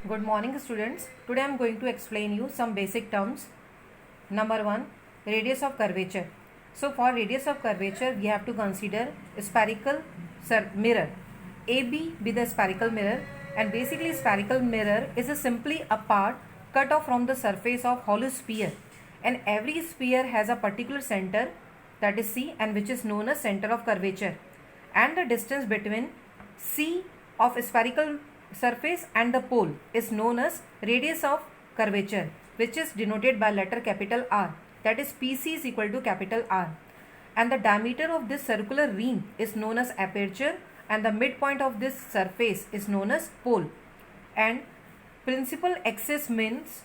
Good morning, students. Today I am going to explain you some basic terms. Number 1, radius of curvature. So for radius of curvature, we have to consider spherical mirror. AB be the spherical mirror, and basically spherical mirror is simply a part cut off from the surface of hollow sphere, and every sphere has a particular center, that is C, and which is known as center of curvature, and the distance between C of spherical surface and the pole is known as radius of curvature, which is denoted by letter capital R, that is PC is equal to capital R, and the diameter of this circular ring is known as aperture, and the midpoint of this surface is known as pole. And principal axis means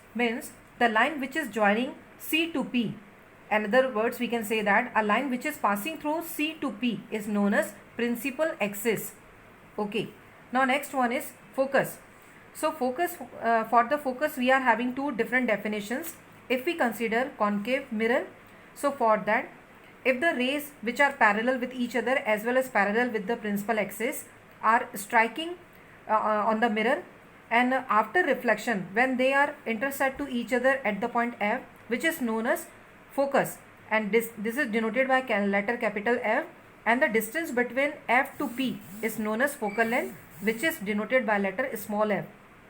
the line which is joining C to P. In other words, we can say that a line which is passing through C to P is known as principal axis. Okay. Now next one is focus. So focus, for the focus we are having two different definitions. If we consider concave mirror, so for that, if the rays which are parallel with each other as well as parallel with the principal axis are striking on the mirror, and after reflection when they are intersect to each other at the point F, which is known as focus, and this is denoted by letter capital F, and the distance between F to P is known as focal length, which is denoted by letter small f.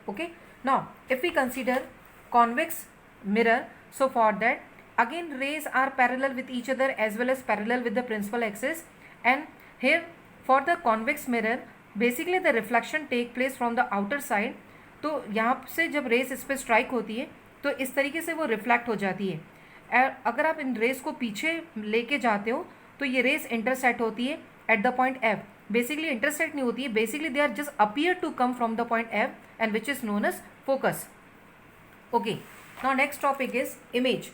Okay. Now if we consider convex mirror, so for that again rays are parallel with each other as well as parallel with the principal axis, and here for the convex mirror basically the reflection take place from the outer side. तो यहाँ से जब race इस पर strike होती है तो इस तरीके से वो रिफ्लेक्ट हो जाती है. अगर आप इन रेस को पीछे लेके जाते हो तो ये रेस इंटरसेक्ट होती है at the point F. Basically intersect नहीं होती है, basically they are just appear to come from the point F, and which is known as focus. Okay. Now next topic is image.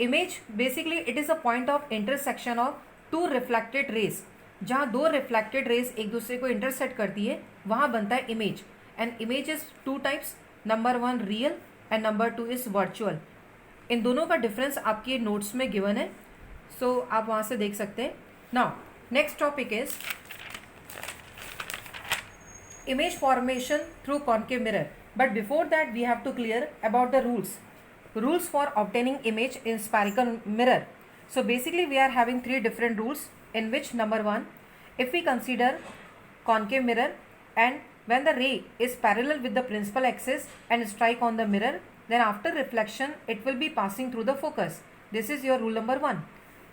Image basically it is a point of intersection of two reflected rays. जहाँ दो reflected race एक दूसरे को intersect करती है वहाँ बनता है image. And image is two types. Number 1 real and number 2 is virtual. इन दोनों का डिफरेंस आपके नोट्स में गिवन है, सो आप वहाँ से देख सकते हैं. Now next topic is image formation through concave mirror. But before that we have to clear about the rules for obtaining image in spherical mirror. So basically we are having three different rules, in which number 1, if we consider concave mirror and when the ray is parallel with the principal axis and strike on the mirror, then after reflection it will be passing through the focus. This is your rule number 1.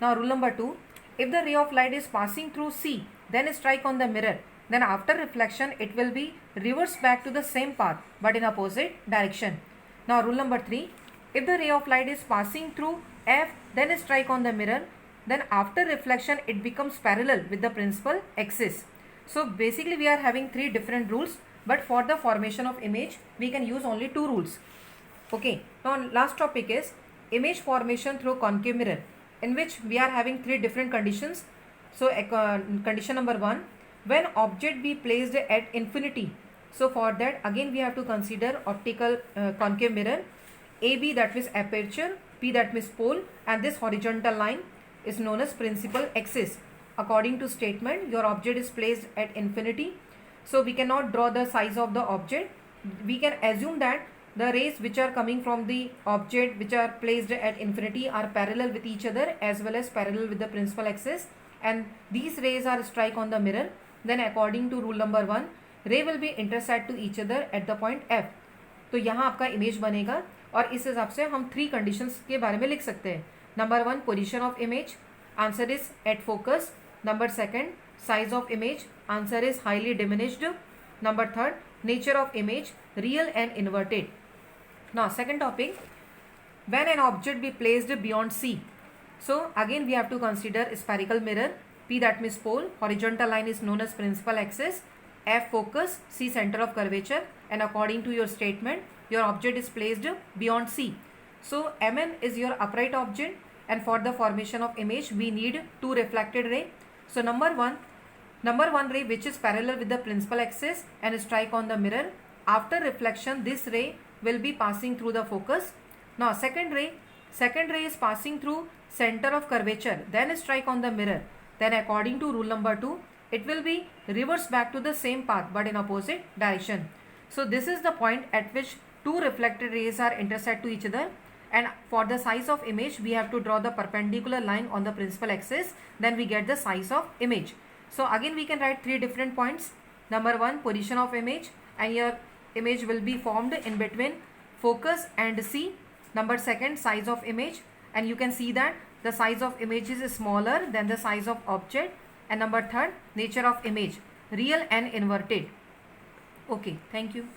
Now rule number 2, if the ray of light is passing through C then strike on the mirror, then after reflection it will be reversed back to the same path but in opposite direction. Now rule number 3, if the ray of light is passing through F then strike on the mirror, then after reflection it becomes parallel with the principal axis. So basically we are having three different rules, but for the formation of image we can use only two rules. Okay. Now last topic is image formation through concave mirror, in which we are having three different conditions. So condition number 1, when object be placed at infinity. So for that again we have to consider optical concave mirror. AB that means aperture, P that means pole, and this horizontal line is known as principal axis. According to statement, your object is placed at infinity, so we cannot draw the size of the object. We can assume that the rays which are coming from the object which are placed at infinity are parallel with each other as well as parallel with the principal axis, and these rays are strike on the mirror. Then according to rule number 1, ray will be intersect to each other at the point F. तो यहाँ आपका image बनेगा, और इस हिसाब से हम three conditions के बारे में लिख सकते हैं. Number 1 position of image, answer is at focus. Number 2 size of image, answer is highly diminished. Number 3 nature of image, real and inverted. Now second topic, when an object be placed beyond C. So again we have to consider spherical mirror. P that means pole, horizontal line is known as principal axis, F focus, C center of curvature, and according to your statement your object is placed beyond C. So Mn is your upright object, and for the formation of image we need two reflected ray. So number one ray which is parallel with the principal axis and strike on the mirror. After reflection this ray will be passing through the focus. Now second ray is passing through center of curvature then strike on the mirror. Then according to rule number 2 it will be reversed back to the same path but in opposite direction. So this is the point at which two reflected rays are intersect to each other, and for the size of image we have to draw the perpendicular line on the principal axis, then we get the size of image. So again we can write three different points. Number one, position of image, and your image will be formed in between focus and C. Number second, size of image, and you can see that the size of image is smaller than the size of object. And number third, nature of image, real and inverted. Okay, thank you.